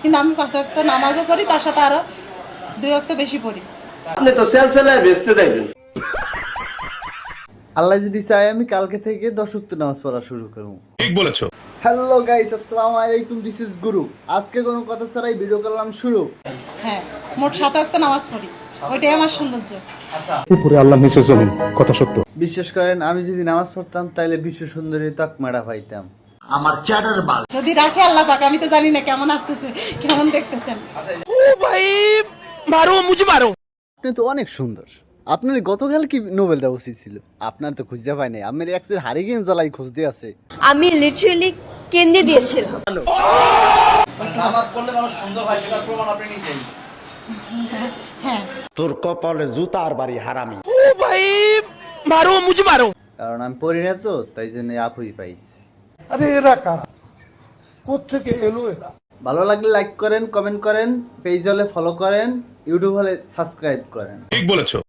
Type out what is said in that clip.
কিন্তু আমি 5 ওয়াক্ত নামাজও পড়ি, তার সাথে আরো 2 ওয়াক্ত বেশি পড়ি। আপনি তো সেলসেলায় বেচতে যাইবেন। আল্লাহ যদি চায় আমি কালকে থেকে 10 ওয়াক্ত নামাজ পড়া শুরু করব। ঠিক বলেছো। হ্যালো গাইস, আসসালামু আলাইকুম, দিস ইজ গুরু। আজকে কোনো কথা ছাড়াই ভিডিও করলাম শুরু। হ্যাঁ, মোট 7 ওয়াক্ত নামাজ পড়ি, ওইটাই আমার সৌন্দর্য। উপরে আল্লাহ নিচে জমিন, কথা সত্য। বিশ্বাস করেন, আমি যদি নামাজ পড়তাম তাহলে বিশ্ব সুন্দরী তকমাটা পাইতাম। যদি রাখে আল্লাহ পাক, আমি তো জানি না কেমন আসতেছে, কেমন দেখতেছেন। আপনি তো অনেক সুন্দর। আপনার গতকাল কি নোবেল দেওয়া উচিত ছিল? আপনার তো খুঁজতে পাই নাই। আমার এক্সের হারিকেন জ্বালাই খুঁজতে আছে। আমি লিটারালি কেঁদে দিয়েছিলাম। নামাজ পড়লে মানুষ সুন্দর হয়, সেটার প্রমাণ আপনি নিজেই। হ্যাঁ, তোর কপালে জুতার বাড়ি হারামি। কারণ আমি পড়ি না তো, তাই জন্য আপুই পাইছি। আরে এরা কারা, কোত্থেকে এলো এরা? ভালো লাগলে লাইক করেন, কমেন্ট করেন, পেজ হলে ফলো করেন, ইউটিউব হলে সাবস্ক্রাইব করেন। ঠিক বলেছো।